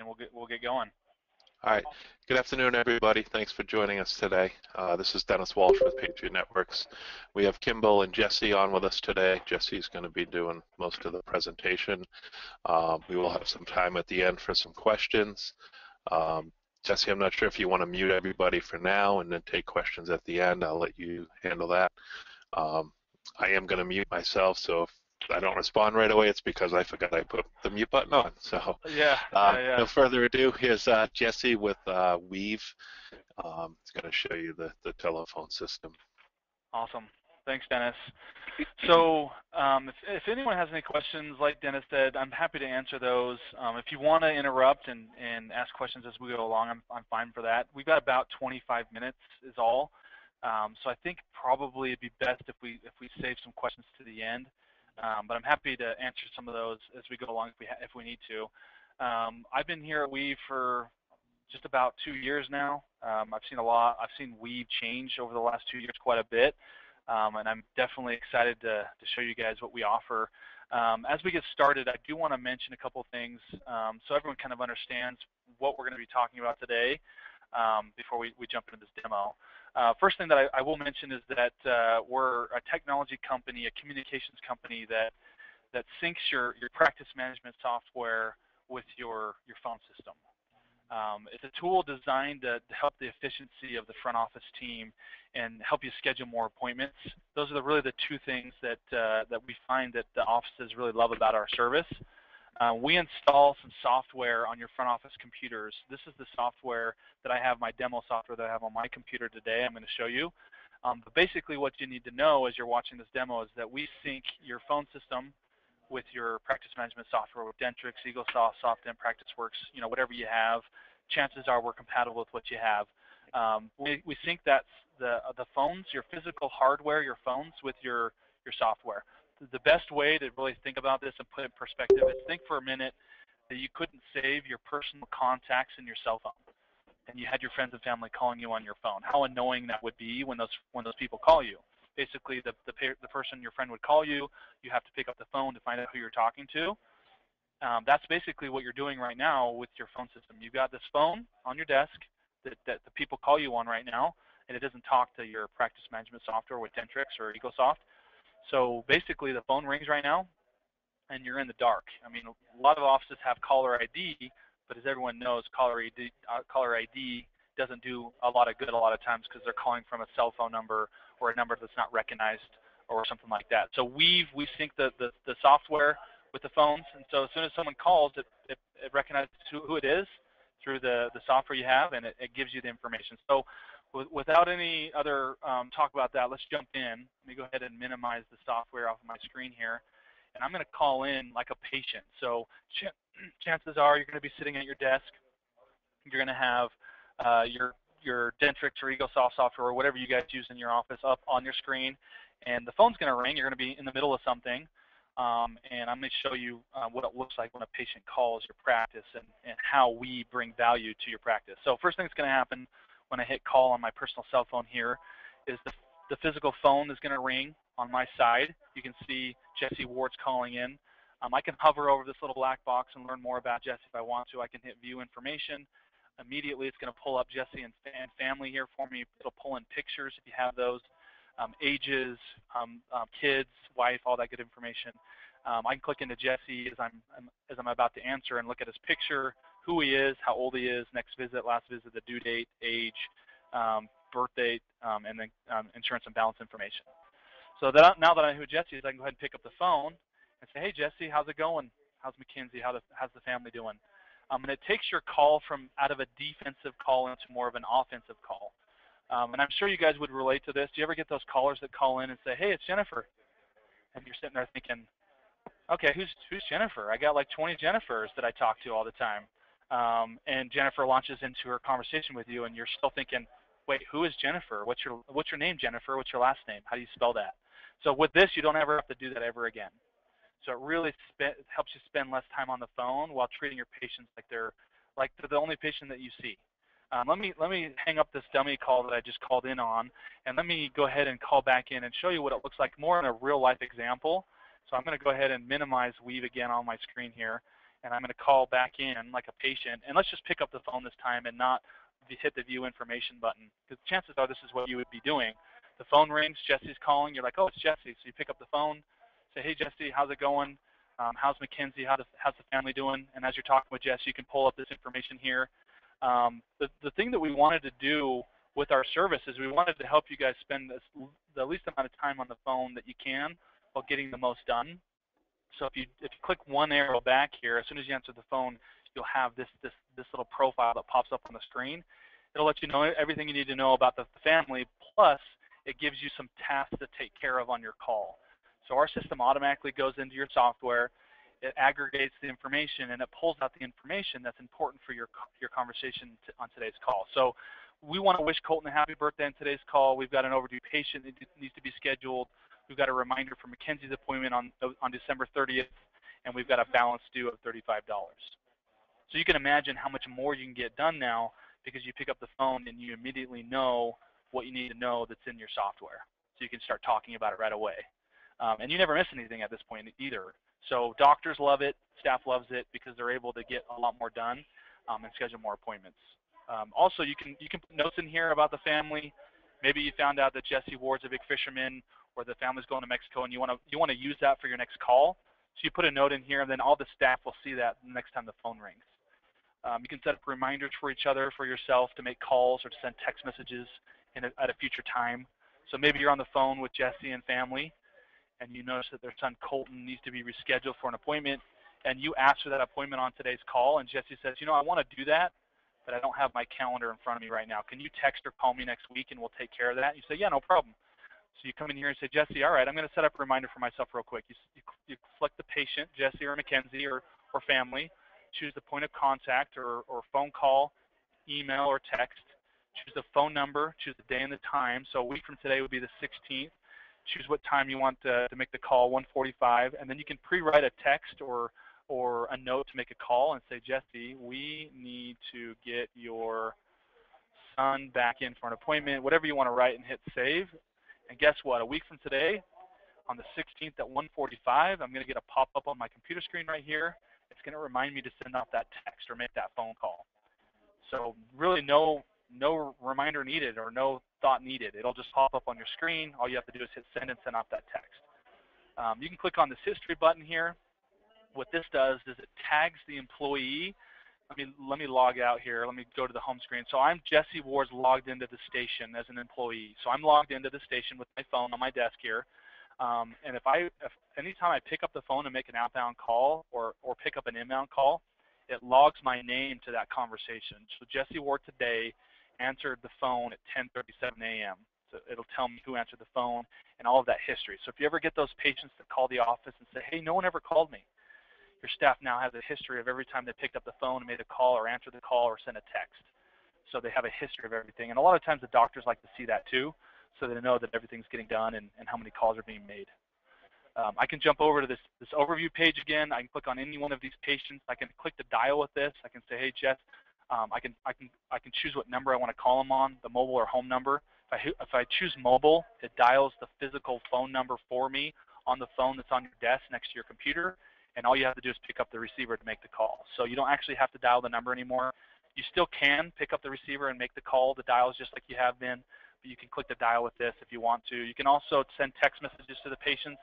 and we'll get going. All right. Good afternoon, everybody. Thanks for joining us today. This is Dennis Walsh with Patriot Networks. We have Kimball and Jesse on with us today. Jesse's going to be doing most of the presentation. We will have some time at the end for some questions. Jesse, I'm not sure if you want to mute everybody for now and then take questions at the end. I'll let you handle that. I am going to mute myself, so if I don't respond right away, it's because I forgot I put the mute button on. So no further ado, here's Jesse with Weave. It's going to show you the telephone system. Awesome. Thanks, Dennis. So if anyone has any questions, like Dennis said, I'm happy to answer those. If you want to interrupt and ask questions as we go along, I'm fine for that. We've got about 25 minutes is all. So I think probably it'd be best if we save some questions to the end. But I'm happy to answer some of those as we go along if we need to. I've been here at Weave for just about 2 years now. I've seen a lot. I've seen Weave change over the last 2 years quite a bit, and I'm definitely excited to show you guys what we offer. As we get started, I do want to mention a couple things so everyone kind of understands what we're going to be talking about today before we jump into this demo. First thing that I will mention is that we're a technology company, a communications company that syncs your practice management software with your phone system. It's a tool designed to help the efficiency of the front office team and help you schedule more appointments. Those are really the two things that we find that the offices really love about our service. We install some software on your front office computers. This is the software that I have, my demo software that I have on my computer today. I'm going to show you. But basically what you need to know as you're watching this demo is that we sync your phone system with your practice management software with Dentrix, EagleSoft, SoftDent, PracticeWorks, whatever you have. Chances are we're compatible with what you have. We sync the phones, your physical hardware, your phones with your software. The best way to really think about this and put it in perspective is think for a minute that you couldn't save your personal contacts in your cell phone, and you had your friends and family calling you on your phone. How annoying that would be when those people call you. Basically, the person, your friend, would call you. You have to pick up the phone to find out who you're talking to. That's basically what you're doing right now with your phone system. You've got this phone on your desk that the people call you on right now, and it doesn't talk to your practice management software with Dentrix or EagleSoft. So basically, the phone rings right now, and you're in the dark. I mean, a lot of offices have caller ID, but as everyone knows, caller ID doesn't do a lot of good a lot of times because they're calling from a cell phone number or a number that's not recognized or something like that. So we sync the software with the phones, and so as soon as someone calls, it recognizes who it is through the software you have, and it gives you the information. So without any other talk about that, let's jump in. Let me go ahead and minimize the software off of my screen here. And I'm going to call in like a patient. So chances are you're going to be sitting at your desk. You're going to have your Dentrix or EagleSoft software or whatever you guys use in your office up on your screen. And the phone's going to ring. You're going to be in the middle of something. And I'm going to show you what it looks like when a patient calls your practice and how we bring value to your practice. So first thing that's going to happen when I hit call on my personal cell phone here is the physical phone is going to ring on my side. You can see Jesse Ward's calling in. I can hover over this little black box and learn more about Jesse if I want to. I can hit view information. Immediately it's going to pull up Jesse and family here for me. It'll pull in pictures if you have those, ages, kids, wife, all that good information. I can click into Jesse as I'm about to answer and look at his picture, who he is, how old he is, next visit, last visit, the due date, age, birth date, and then insurance and balance information. So now that I know who Jesse is, I can go ahead and pick up the phone and say, hey, Jesse, how's it going? How's McKinsey? How's the family doing? And it takes your call from out of a defensive call into more of an offensive call. And I'm sure you guys would relate to this. Do you ever get those callers that call in and say, hey, it's Jennifer? And you're sitting there thinking, okay, who's Jennifer? I got like 20 Jennifers that I talk to all the time. And Jennifer launches into her conversation with you, and you're still thinking, wait, who is Jennifer? What's your name, Jennifer? What's your last name? How do you spell that? So with this, you don't ever have to do that ever again. So it really helps you spend less time on the phone while treating your patients like they're the only patient that you see. Let me hang up this dummy call that I just called in on, and let me go ahead and call back in and show you what it looks like more in a real life example. So I'm going to go ahead and minimize Weave again on my screen here, and I'm going to call back in like a patient, and let's just pick up the phone this time and not hit the view information button, because chances are this is what you would be doing. The phone rings, Jesse's calling, you're like, oh, it's Jesse. So you pick up the phone, say, hey, Jesse, how's it going? How's Mackenzie? How's the family doing? And as you're talking with Jesse, you can pull up this information here. The thing that we wanted to do with our service is we wanted to help you guys spend the least amount of time on the phone that you can while getting the most done. So if you click one arrow back here, as soon as you answer the phone, you'll have this little profile that pops up on the screen. It'll let you know everything you need to know about the family, plus it gives you some tasks to take care of on your call. So our system automatically goes into your software, it aggregates the information, and it pulls out the information that's important for your conversation on today's call. So we want to wish Colton a happy birthday on today's call. We've got an overdue patient that needs to be scheduled. We've got a reminder for Mackenzie's appointment on December 30th, and we've got a balance due of $35. So you can imagine how much more you can get done now because you pick up the phone and you immediately know what you need to know that's in your software. So you can start talking about it right away. And you never miss anything at this point either. So doctors love it, staff loves it because they're able to get a lot more done and schedule more appointments. Also, you can put notes in here about the family. Maybe you found out that Jesse Ward's a big fisherman, or the family's going to Mexico, and you want to use that for your next call. So you put a note in here, and then all the staff will see that the next time the phone rings. You can set up reminders for each other, for yourself, to make calls or to send text messages at a future time. So maybe you're on the phone with Jesse and family, and you notice that their son Colton needs to be rescheduled for an appointment, and you ask for that appointment on today's call, and Jesse says, you know, I want to do that, but I don't have my calendar in front of me right now. Can you text or call me next week, and we'll take care of that? You say, yeah, no problem. So you come in here and say, Jesse, all right, I'm going to set up a reminder for myself real quick. You select the patient, Jesse or Mackenzie or family, choose the point of contact or phone call, email, or text, choose the phone number, choose the day and the time. So a week from today would be the 16th. Choose what time you want to make the call, 1:45, and then you can pre-write a text or a note to make a call and say, Jesse, we need to get your son back in for an appointment, whatever you want to write, and hit save. And guess what? A week from today, on the 16th at 1:45, I'm going to get a pop-up on my computer screen right here. It's going to remind me to send out that text or make that phone call. So really no reminder needed or no thought needed. It'll just pop up on your screen. All you have to do is hit send and send out that text. You can click on this history button here. What this does is it tags the employee. Let me log out here. Let me go to the home screen. So I'm Jesse Ward's logged into the station as an employee. So I'm logged into the station with my phone on my desk here. And if anytime I pick up the phone and make an outbound call or pick up an inbound call, it logs my name to that conversation. So Jesse Ward today answered the phone at 10:37 a.m. So it'll tell me who answered the phone and all of that history. So if you ever get those patients that call the office and say, hey, no one ever called me, your staff now has a history of every time they picked up the phone and made a call or answered the call or sent a text. So they have a history of everything. And a lot of times the doctors like to see that too, so they know that everything's getting done and how many calls are being made. I can jump over to this overview page again. I can click on any one of these patients. I can click the dial with this. I can say, hey, Jess, I can choose what number I want to call them on, the mobile or home number. If I choose mobile, it dials the physical phone number for me on the phone that's on your desk next to your computer, and all you have to do is pick up the receiver to make the call. So you don't actually have to dial the number anymore. You still can pick up the receiver and make the call, the dials just like you have been, but you can click the dial with this if you want to. You can also send text messages to the patients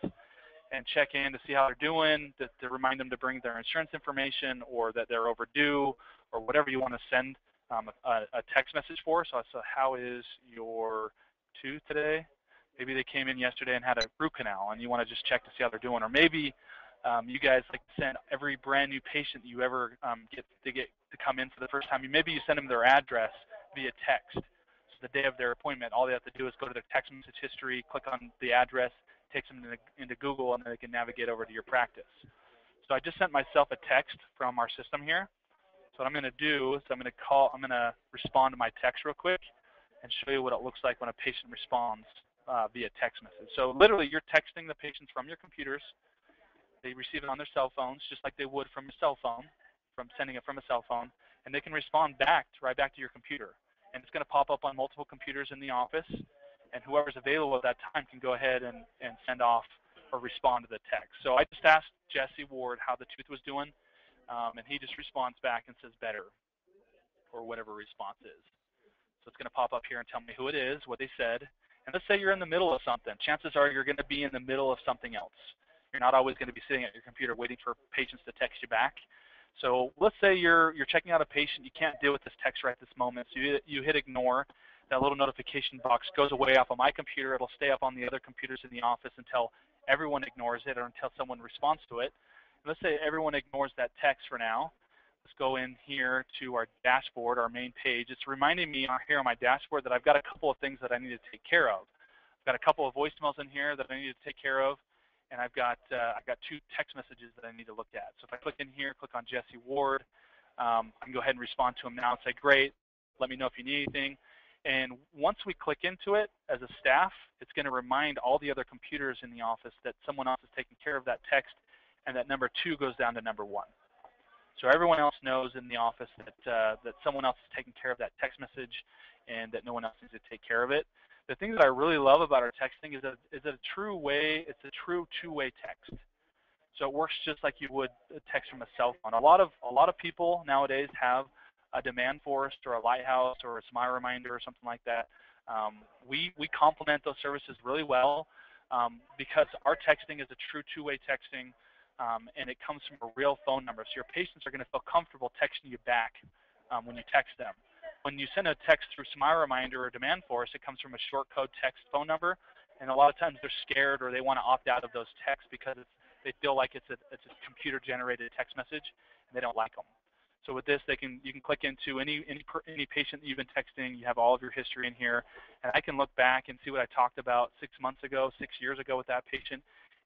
and check in to see how they're doing, to remind them to bring their insurance information or that they're overdue or whatever you want to send a text message for. So how is your tooth today? Maybe they came in yesterday and had a root canal and you want to just check to see how they're doing. Or maybe you guys like to send every brand new patient you ever get to come in for the first time. Maybe you send them their address via text. So the day of their appointment, all they have to do is go to their text message history, click on the address, takes them into Google, and then they can navigate over to your practice. So I just sent myself a text from our system here. So what I'm going to do is I'm going to respond to my text real quick and show you what it looks like when a patient responds via text message. So literally, you're texting the patients from your computers. They receive it on their cell phones, just like they would from a cell phone, from sending it from a cell phone, and they can respond right back to your computer. And it's going to pop up on multiple computers in the office, and whoever's available at that time can go ahead and send off or respond to the text. So I just asked Jesse Ward how the tooth was doing. and he just responds back and says better, or whatever response is. So it's going to pop up here and tell me who it is, what they said. And let's say you're in the middle of something. Chances are you're going to be in the middle of something else. You're not always going to be sitting at your computer waiting for patients to text you back. So let's say you're checking out a patient. You can't deal with this text right this moment. So you hit ignore. That little notification box goes away off of my computer. It'll stay up on the other computers in the office until everyone ignores it or until someone responds to it. And let's say everyone ignores that text for now. Let's go in here to our dashboard, our main page. It's reminding me here on my dashboard that I've got a couple of things that I need to take care of. I've got a couple of voicemails in here that I need to take care of, and I've got 2 text messages that I need to look at. So if I click in here, click on Jesse Ward, I can go ahead and respond to him now and say, great, let me know if you need anything. And once we click into it as a staff, it's going to remind all the other computers in the office that someone else is taking care of that text, and that number 2 goes down to number 1. So everyone else knows in the office that someone else is taking care of that text message and that no one else needs to take care of it. The thing that I really love about our texting is that it's a true 2-way text. So it works just like you would text from a cell phone. A lot of people nowadays have a demand forest or a lighthouse or a smile reminder or something like that. We complement those services really well because our texting is a true 2-way texting. And it comes from a real phone number. So your patients are going to feel comfortable texting you back when you text them. When you send a text through Smile Reminder or Demand Force, it comes from a short code text phone number. And a lot of times they're scared or they want to opt out of those texts because they feel like it's a computer-generated text message and they don't like them. So with this, you can click into any patient that you've been texting. You have all of your history in here. And I can look back and see what I talked about 6 months ago, 6 years ago with that patient.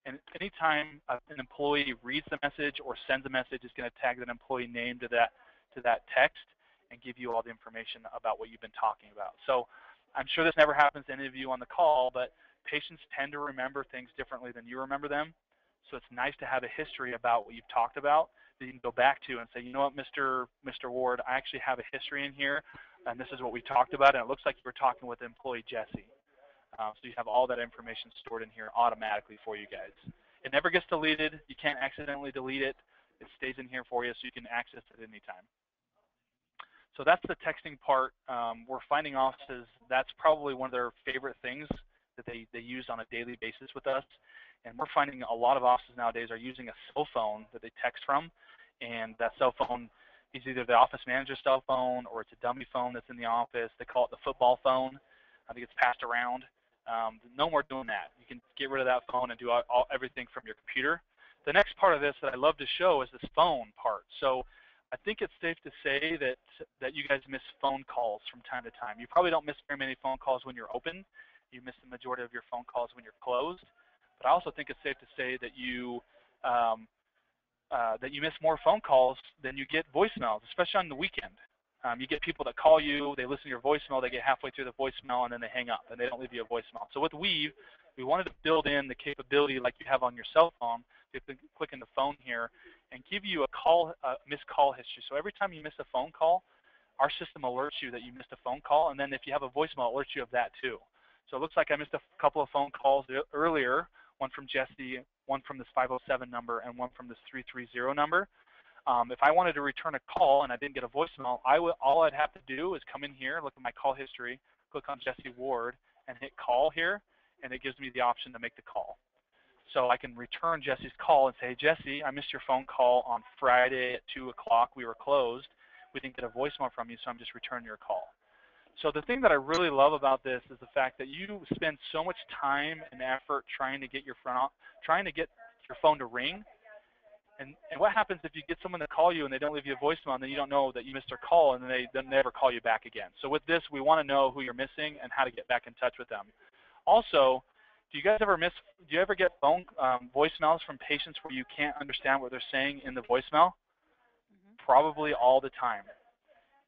And anytime an employee reads the message or sends a message, it's going to tag that employee name to that text and give you all the information about what you've been talking about. So I'm sure this never happens to any of you on the call, but patients tend to remember things differently than you remember them. So it's nice to have a history about what you've talked about that you can go back to and say, you know what, Mr. Ward, I actually have a history in here, and this is what we talked about, and it looks like you were talking with employee Jesse. So you have all that information stored in here automatically for you guys. It never gets deleted. You can't accidentally delete it. It stays in here for you so you can access it anytime. So that's the texting part. We're finding offices, that's probably one of their favorite things that they use on a daily basis with us. And we're finding a lot of offices nowadays are using a cell phone that they text from. And that cell phone is either the office manager's cell phone or it's a dummy phone that's in the office. They call it the football phone. I think it's passed around. No more doing that. You can get rid of that phone and do everything from your computer. The next part of this that I love to show is this phone part. So I think it's safe to say that you guys miss phone calls from time to time. You probably don't miss very many phone calls when you're open. You miss the majority of your phone calls when you're closed. But I also think it's safe to say that you miss more phone calls than you get voicemails, especially on the weekend. You get people that call you, they listen to your voicemail, they get halfway through the voicemail, and then they hang up, and they don't leave you a voicemail. So with Weave, we wanted to build in the capability like you have on your cell phone. You can click in the phone here and give you a missed call history. So every time you miss a phone call, our system alerts you that you missed a phone call, and then if you have a voicemail, it alerts you of that too. So it looks like I missed a couple of phone calls earlier, one from Jesse, one from this 507 number, and one from this 330 number. If I wanted to return a call and I didn't get a voicemail, all I'd have to do is come in here, look at my call history, click on Jesse Ward, and hit call here, and it gives me the option to make the call. So I can return Jesse's call and say, Jesse, I missed your phone call on Friday at 2 o'clock. We were closed. We didn't get a voicemail from you, so I'm just returning your call. So the thing that I really love about this is the fact that you spend so much time and effort trying to get your phone to ring. And what happens if you get someone to call you and they don't leave you a voicemail, and then you don't know that you missed their call, and then they never call you back again? So with this, we want to know who you're missing and how to get back in touch with them. Also, do you ever get phone voicemails from patients where you can't understand what they're saying in the voicemail? Mm-hmm. Probably all the time.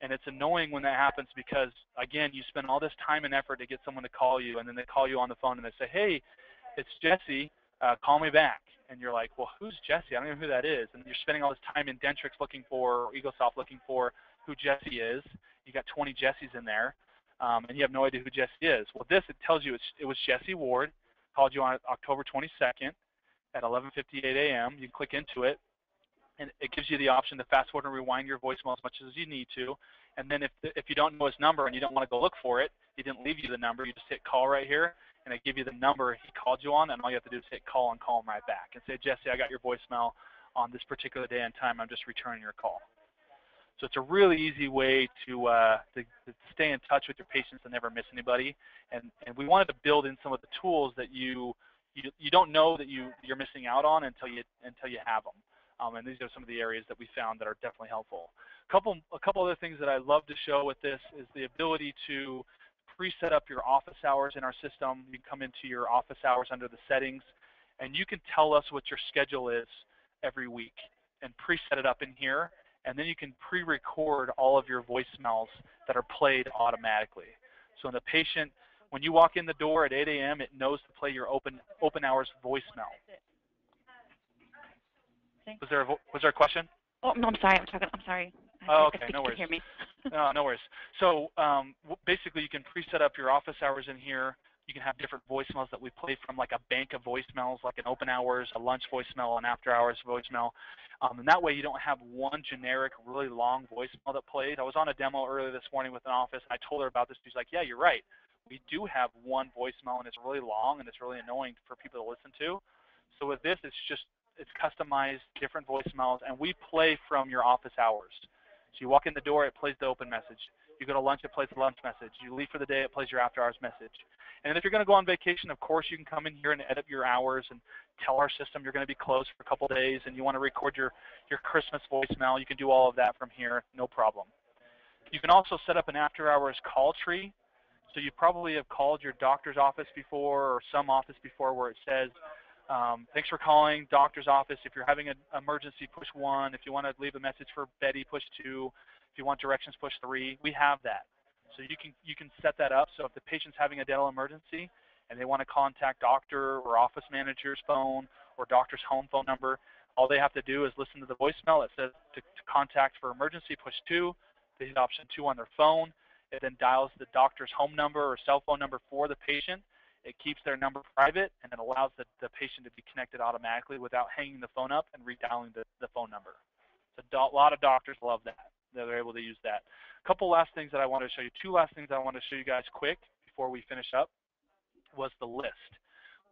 And it's annoying when that happens because, again, you spend all this time and effort to get someone to call you, and then they call you on the phone and they say, hey, it's Jesse, call me back. And you're like, well, who's Jesse? I don't know who that is. And you're spending all this time in Dentrix looking for, or EgoSoft looking for who Jesse is. You got 20 Jessies in there, and you have no idea who Jesse is. Well, it tells you it was Jesse Ward, called you on October 22nd at 11:58 a.m. You can click into it, and it gives you the option to fast forward and rewind your voicemail as much as you need to. And then if you don't know his number and you don't want to go look for it, he didn't leave you the number, you just hit call right here, and it give you the number he called you on, and all you have to do is hit call and call him right back and say, Jesse, I got your voicemail on this particular day and time, I'm just returning your call. So it's a really easy way to stay in touch with your patients and never miss anybody. And we wanted to build in some of the tools that you don't know that you're missing out on until you have them. And these are some of the areas that we found that are definitely helpful. A couple other things that I love to show with this is the ability to pre-set up your office hours in our system. You can come into your office hours under the settings, and you can tell us what your schedule is every week and pre-set it up in here. And then you can pre-record all of your voicemails that are played automatically. So when the patient, when you walk in the door at 8 a.m., it knows to play your open hours voicemail. Was there a question? Oh, no, I'm sorry. I'm sorry. Oh, okay, no worries. Hear me. No worries. So basically, you can pre-set up your office hours in here. You can have different voicemails that we play from, like a bank of voicemails, like an open hours, a lunch voicemail, an after hours voicemail. And that way you don't have one generic, really long voicemail that plays. I was on a demo earlier this morning with an office, and I told her about this. She's like, yeah, you're right. We do have one voicemail, and it's really long, and it's really annoying for people to listen to. So with this, it's customized, different voicemails, and we play from your office hours. So you walk in the door, it plays the open message. You go to lunch, it plays the lunch message. You leave for the day, it plays your after hours message. And if you're going to go on vacation, of course, you can come in here and edit your hours and tell our system you're going to be closed for a couple days and you want to record your Christmas voicemail. You can do all of that from here, no problem. You can also set up an after hours call tree. So you probably have called your doctor's office before or some office before where it says, thanks for calling doctor's office. If you're having an emergency, push 1. If you want to leave a message for Betty, push 2. If you want directions, push 3. We have that. So you can set that up. So if the patient's having a dental emergency and they want to contact doctor or office manager's phone or doctor's home phone number, all they have to do is listen to the voicemail. It says to contact for emergency, push 2. They hit option 2 on their phone. It then dials the doctor's home number or cell phone number for the patient. It keeps their number private, and it allows the patient to be connected automatically without hanging the phone up and redialing the phone number. So a lot of doctors love that. They're able to use that. A couple last things that I want to show you. 2 last things I want to show you guys quick before we finish up was the list.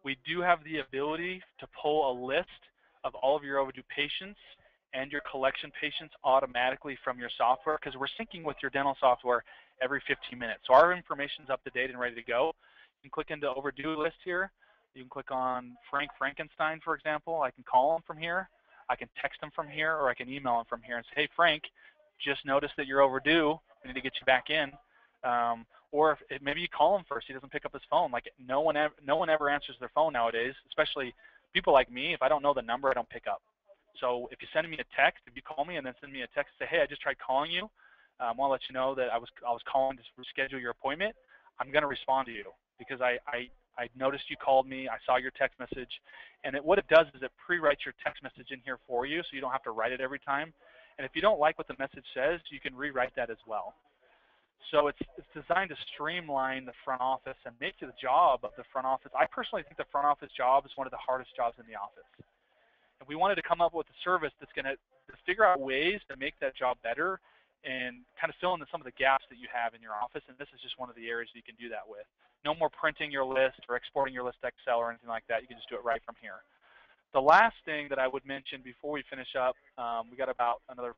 We do have the ability to pull a list of all of your overdue patients and your collection patients automatically from your software because we're syncing with your dental software every 15 minutes. So our information's up to date and ready to go. You can click into overdue list here. You can click on Frank Frankenstein, for example. I can call him from here. I can text him from here, or I can email him from here and say, hey, Frank, just noticed that you're overdue. We need to get you back in. Or if maybe you call him first. He doesn't pick up his phone. Like no one ever answers their phone nowadays, especially people like me. If I don't know the number, I don't pick up. So if you send me a text, if you call me and then send me a text, say, hey, I just tried calling you. I want to let you know that I was calling to reschedule your appointment. I'm going to respond to you because I noticed you called me. I saw your text message. And what it does is it pre-writes your text message in here for you so you don't have to write it every time. And if you don't like what the message says, you can rewrite that as well. So it's designed to streamline the front office and make the job of the front office. I personally think the front office job is one of the hardest jobs in the office. And we wanted to come up with a service that's going to figure out ways to make that job better and kind of fill in some of the gaps that you have in your office. And this is just one of the areas you can do that with. No more printing your list or exporting your list to Excel or anything like that. You can just do it right from here. The last thing that I would mention before we finish up, we got about another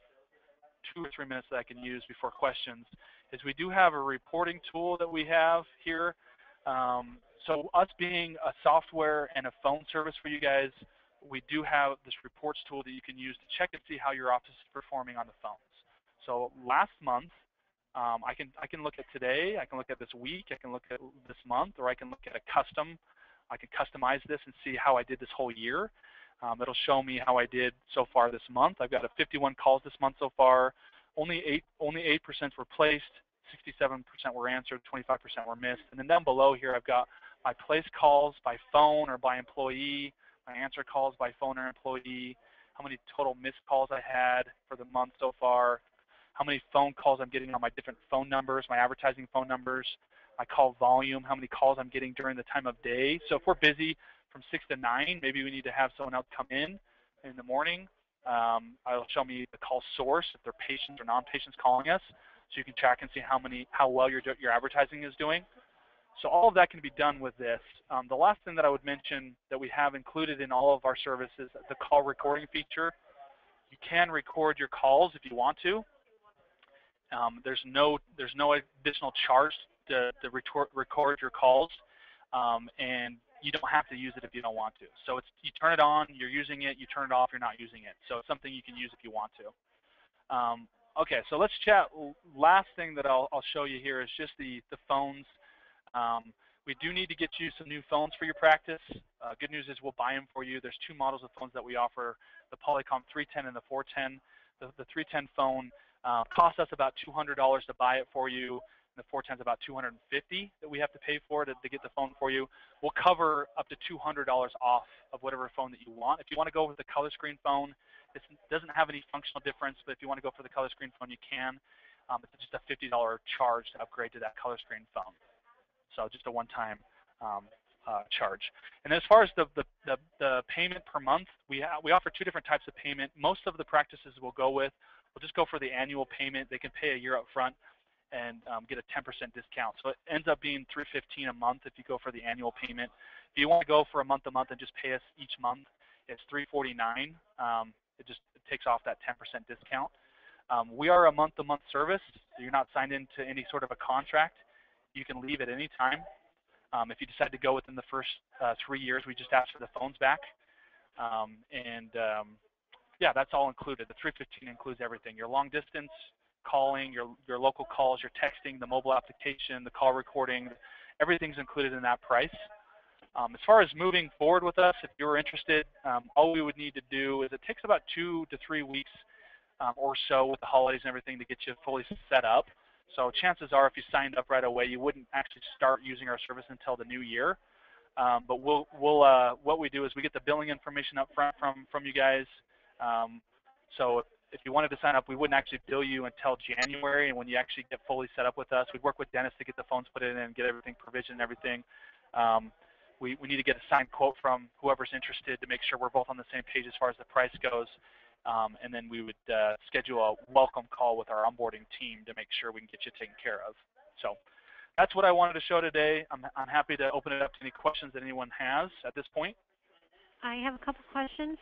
2 or 3 minutes that I can use before questions, is we do have a reporting tool that we have here. So us being a software and a phone service for you guys, we do have this reports tool that you can use to check and see how your office is performing on the phones. So last month, I can look at today, I can look at this week, I can look at this month, or I can look at I can customize this and see how I did this whole year. It'll show me how I did so far this month. I've got 51 calls this month so far. Only 8% were placed, 67% were answered, 25% were missed. And then down below here, I've got my placed calls by phone or by employee, my answer calls by phone or employee, how many total missed calls I had for the month so far, how many phone calls I'm getting on my different phone numbers, my advertising phone numbers, my call volume, how many calls I'm getting during the time of day. So if we're busy from 6 to 9, maybe we need to have someone else come in the morning. It'll show me the call source, if they're patients or non-patients calling us, so you can track and see how well your advertising is doing. So all of that can be done with this. The last thing that I would mention that we have included in all of our services, the call recording feature. You can record your calls if you want to. There's no additional charge to record your calls, and you don't have to use it if you don't want to. So you turn it on, you're using it. You turn it off, you're not using it. So it's something you can use if you want to. Okay, so let's chat. Last thing that I'll show you here is just the phones. We do need to get you some new phones for your practice. Good news is we'll buy them for you. There's two models of phones that we offer, the Polycom 310 and the 410. The 310 phone costs us about $200 to buy it for you. And the 410 is about $250 that we have to pay for to get the phone for you. We'll cover up to $200 off of whatever phone that you want. If you want to go with the color screen phone, it doesn't have any functional difference, but if you want to go for the color screen phone, you can. It's just a $50 charge to upgrade to that color screen phone. So just a one-time charge. And as far as the payment per month, we offer two different types of payment. Most of the practices we'll just go for the annual payment. They can pay a year up front and get a 10% discount. So it ends up being $315 a month if you go for the annual payment. If you want to go for a month and just pay us each month, it's $349. It takes off that 10% discount. We are a month-to-month service, so you're not signed into any sort of a contract. You can leave at any time. If you decide to go within the first 3 years, we just ask for the phones back. Yeah, that's all included. The $315 includes everything: your long distance calling, your local calls, your texting, the mobile application, the call recording. Everything's included in that price. As far as moving forward with us, if you're interested, all we would need to do is it takes about 2 to 3 weeks or so with the holidays and everything to get you fully set up. So chances are, if you signed up right away, you wouldn't actually start using our service until the new year. But what we do is we get the billing information up front from you guys. So if you wanted to sign up, we wouldn't actually bill you until January. And when you actually get fully set up with us, we work with dentists to get the phones put in and get everything provisioned and everything. We need to get a signed quote from whoever's interested to make sure we're both on the same page as far as the price goes. And then we would schedule a welcome call with our onboarding team to make sure we can get you taken care of. So that's what I wanted to show today. I'm happy to open it up to any questions that anyone has at this point. I have a couple questions.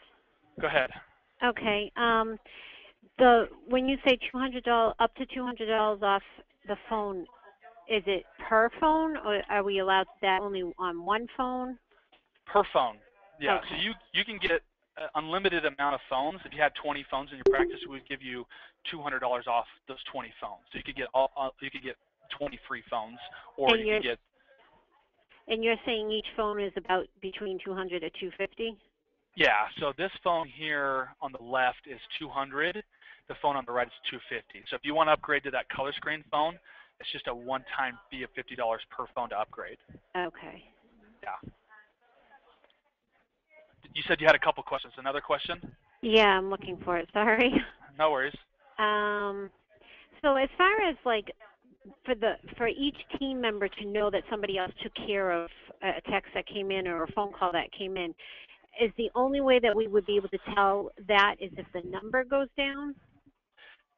Go ahead. Okay. When you say $200, up to $200 off the phone, is it per phone, or are we allowed that only on one phone? Per phone. Yeah. Okay. So you can get an unlimited amount of phones. If you had 20 phones in your practice, we would give you $200 off those 20 phones. So you could get 20 free phones, or you could get. And you're saying each phone is about between $200 to $250? Yeah. So this phone here on the left is $200. The phone on the right is $250. So if you want to upgrade to that color screen phone, it's just a one-time fee of $50 per phone to upgrade. Okay. Yeah. You said you had a couple questions. Another question? Yeah, I'm looking for it. Sorry. No worries. So as far as like for each team member to know that somebody else took care of a text that came in or a phone call that came in, is the only way that we would be able to tell that is if the number goes down?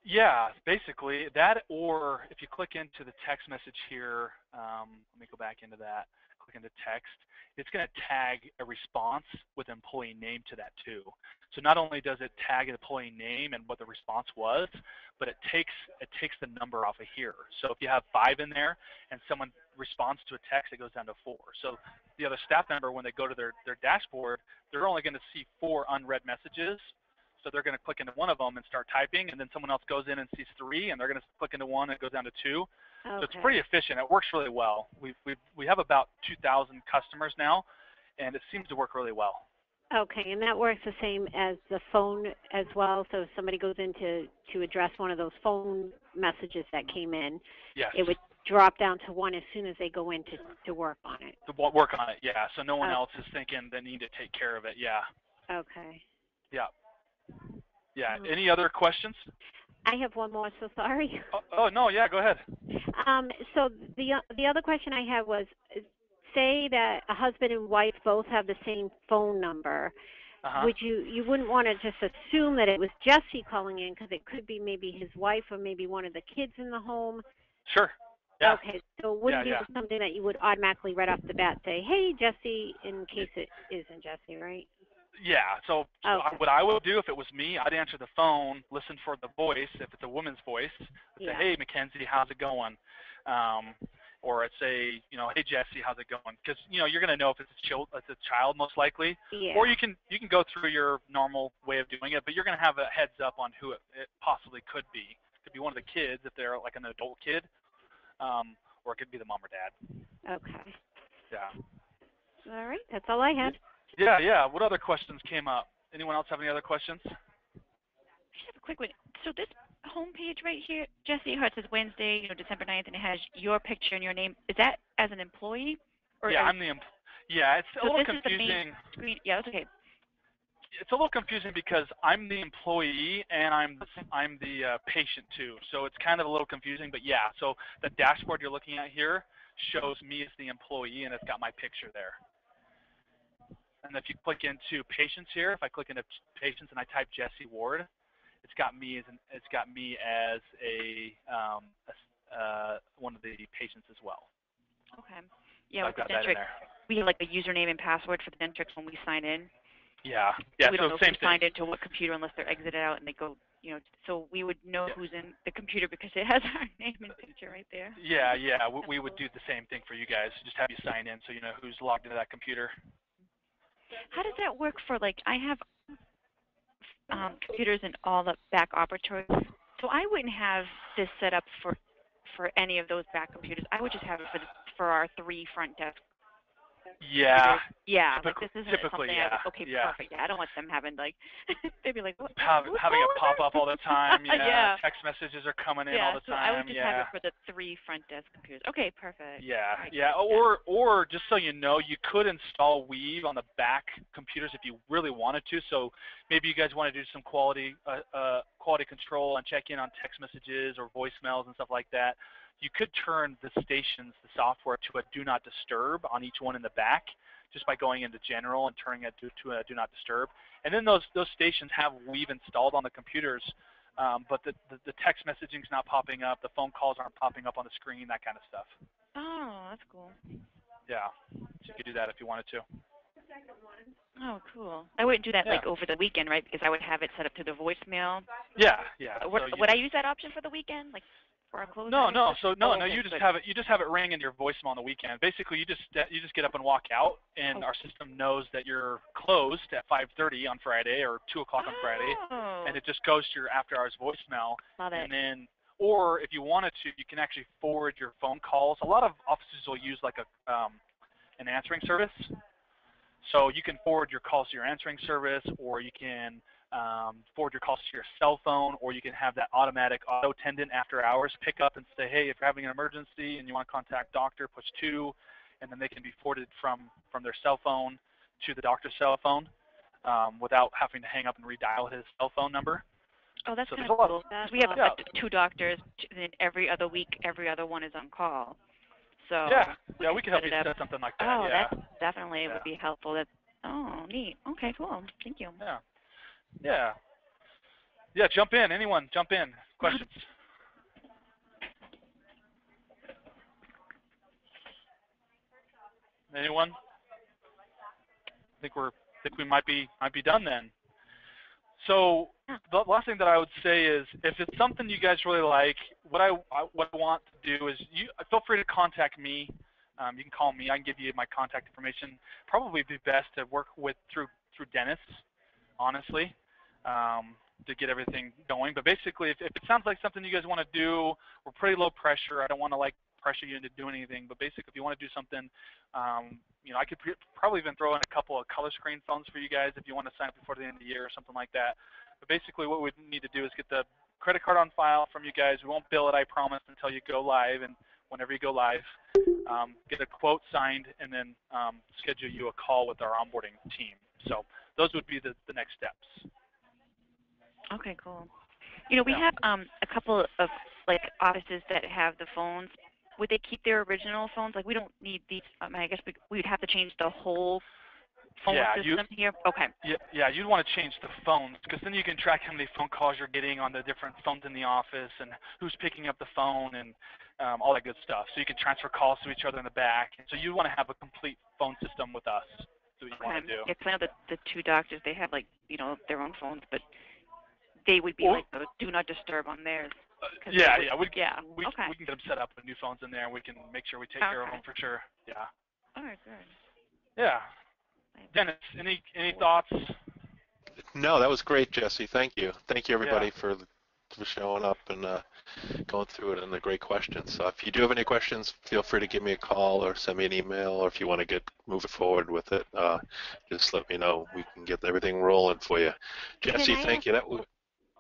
Yeah, basically that, or if you click into the text message here, let me go back into that, click into text, it's going to tag a response with employee name to that too. So not only does it tag an employee name and what the response was, but it takes the number off of here. So if you have 5 in there and someone responds to a text, it goes down to 4. So the other staff member, when they go to their dashboard, they're only going to see 4 unread messages. So they're going to click into one of them and start typing, and then someone else goes in and sees 3, and they're going to click into one and it goes down to 2. Okay. So it's pretty efficient. It works really well. We have about 2,000 customers now, and it seems to work really well. Okay, and that works the same as the phone as well. So if somebody goes in to address one of those phone messages that came in, yes, it would drop down to 1 as soon as they go in to work on it. To work on it, yeah. So no one else is thinking they need to take care of it. Yeah. Okay. Yeah. Yeah. Any other questions? I have one more, so sorry. Oh no, yeah, go ahead. So the other question I had was, say that a husband and wife both have the same phone number. would you wouldn't want to just assume that it was Jesse calling in, because it could be maybe his wife or maybe one of the kids in the home. Sure. Yeah. Okay, so it wouldn't be something that you would automatically right off the bat say, hey, Jesse, in case it isn't Jesse, right? Yeah, so what I would do if it was me, I'd answer the phone, listen for the voice, if it's a woman's voice, I'd say, hey, Mackenzie, how's it going? Or I'd say, hey, Jesse, how's it going? Because, you're going to know if it's a child most likely. Yeah. Or you can go through your normal way of doing it, but you're going to have a heads up on who it possibly could be. It could be one of the kids if they're like an adult kid, or it could be the mom or dad. Okay. Yeah. All right, that's all I had. Yeah. What other questions came up? Anyone else have any other questions? I just have a quick one. So this homepage right here, Jesse, how it says Wednesday, December 9th, and it has your picture and your name. Is that as an employee? Or yeah, I'm the Yeah, it's a little confusing. Is the main screen. Yeah, that's okay. It's a little confusing because I'm the employee and I'm the patient too. So it's kind of a little confusing, but yeah. So the dashboard you're looking at here shows me as the employee, and it's got my picture there. And if you click into patients here, if I click into patients and I type Jesse Ward, it's got me as a one of the patients as well. Okay. Yeah, so I've got that in there. We have like a username and password for the Dentrix when we sign in. Yeah. We don't know same if we signed into what computer unless they're exited out and they go, so we would know who's in the computer because it has our name and picture right there. Yeah. We would do the same thing for you guys. Just have you sign in so you know who's logged into that computer. How does that work for, like, I have computers in all the back operatories, so I wouldn't have this set up for any of those back computers. I would just have it for our 3 front desk. Yeah. Yeah, like this isn't typically, something yeah. okay, perfect. Yeah, I don't want them having like they'd be like having a pop up all the time. Yeah. Yeah. Text messages are coming in all the time. Yeah, so I would just have it for the 3 front desk computers. Okay, perfect. Yeah, yeah. Or just so you know, you could install Weave on the back computers if you really wanted to. So maybe you guys want to do some quality control and check in on text messages or voicemails and stuff like that. You could turn the stations, the software, to a do not disturb on each one in the back, just by going into general and turning it to a do not disturb. And then those stations have Weave installed on the computers, but the text messaging's not popping up, the phone calls aren't popping up on the screen, that kind of stuff. Oh, that's cool. Yeah, so you could do that if you wanted to. Oh, cool. I wouldn't do that like over the weekend, right? Because I would have it set up to the voicemail. Yeah. Would I use that option for the weekend, like? No. You just have it ring in your voicemail on the weekend. Basically, you just get up and walk out, and our system knows that you're closed at 5:30 on Friday or 2 o'clock on Friday, and it just goes to your after-hours voicemail. Love it. And then, or if you wanted to, you can actually forward your phone calls. A lot of offices will use like an answering service, so you can forward your calls to your answering service, or you can forward your calls to your cell phone, or you can have that automatic auto attendant after hours pick up and say, hey, if you're having an emergency and you want to contact doctor, push 2, and then they can be forwarded from their cell phone to the doctor's cell phone without having to hang up and redial his cell phone number. Oh, that's kind of cool. We have like 2 doctors, and every other week, every other one is on call. So we can help you set something like that. Oh, that definitely would be helpful. Neat. Okay, cool. Thank you. Yeah, jump in. Anyone, jump in. Questions? Anyone? I think we might be done then. So the last thing that I would say is, if it's something you guys really like, what I want to do is feel free to contact me. You can call me. I can give you my contact information. Probably be best to work with through Dennis, honestly, to get everything going. But basically, if it sounds like something you guys want to do, we're pretty low pressure. I don't want to pressure you into doing anything. But basically, if you want to do something, I could probably even throw in a couple of color screen phones for you guys if you want to sign up before the end of the year or something like that. But basically, what we need to do is get the credit card on file from you guys. We won't bill it, I promise, until you go live. And whenever you go live, get a quote signed, and then schedule you a call with our onboarding team. So those would be the next steps. Okay, cool. We have a couple of offices that have the phones. Would they keep their original phones? Like, we don't need these. I guess we would have to change the whole phone Yeah, system here? Okay. Yeah, you'd want to change the phones because then you can track how many phone calls you're getting on the different phones in the office and who's picking up the phone and all that good stuff. So you can transfer calls to each other in the back. And so you want to have a complete phone system with us. That's what you want to do. Yeah, 'cause I know that the two doctors, they have like, their own phones, but they would be Or, like the do not disturb on theirs. Yeah, we we can get them set up with new phones in there, and we can make sure we take care of them for sure. Yeah. All right, good. Yeah. Dennis, any thoughts? No, that was great, Jesse. Thank you. Thank you, everybody, Yeah. for showing up and going through it and the great questions. So if you do have any questions, feel free to give me a call or send me an email, or if you want to get moving forward with it, just let me know. We can get everything rolling for you. Jesse, thank you.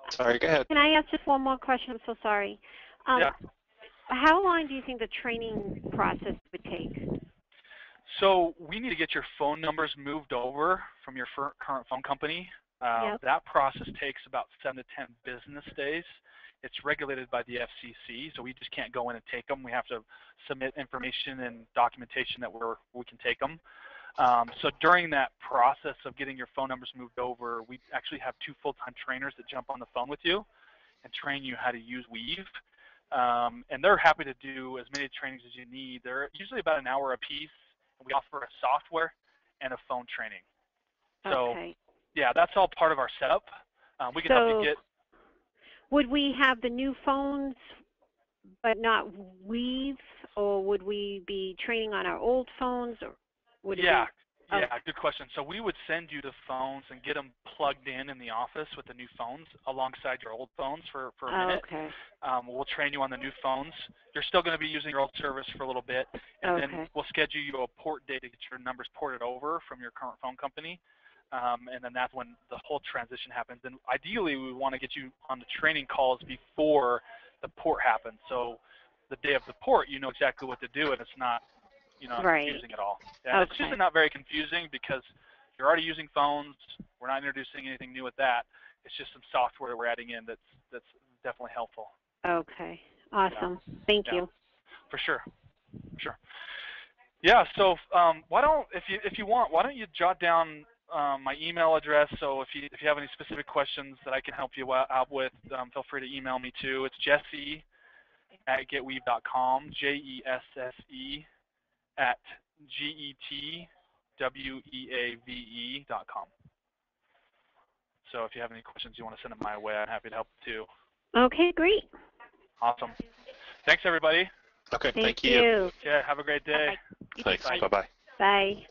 Sorry, go ahead. Can I ask just one more question? I'm so sorry. Yeah. How long do you think the training process would take? So we need to get your phone numbers moved over from your current phone company. That process takes about 7 to 10 business days. It's regulated by the FCC, so we just can't go in and take them. We have to submit information and documentation that we can take them. So during that process of getting your phone numbers moved over, we actually have 2 full-time trainers that jump on the phone with you and train you how to use Weave. And they're happy to do as many trainings as you need. They're usually about an hour a piece. We offer a software and a phone training. So, yeah, that's all part of our setup. We can help you get. Would we have the new phones but not Weave, or would we be training on our old phones? Or would it Yeah, good question. So we would send you the phones and get them plugged in the office with the new phones alongside your old phones for a minute. Okay. We'll train you on the new phones. You're still going to be using your old service for a little bit, and then we'll schedule you a port date to get your numbers ported over from your current phone company. And then that's when the whole transition happens. And ideally, we want to get you on the training calls before the port happens. So the day of the port, you know exactly what to do, and it's not confusing at all. Yeah, it's usually not very confusing because you're already using phones. We're not introducing anything new with that. It's just some software that we're adding in that's definitely helpful. Okay. Awesome. Thank you. For sure. Sure. Yeah. So if you want, why don't you jot down my email address? So if you have any specific questions that I can help you out with, feel free to email me too. It's Jesse@getweave.com. JESSE @GETWEAVE.com. So if you have any questions you want to send them my way, I'm happy to help too. Okay, great. Awesome. Thanks, everybody. Okay, thank you. you. Yeah, have a great day. Thanks. Bye-bye. Bye.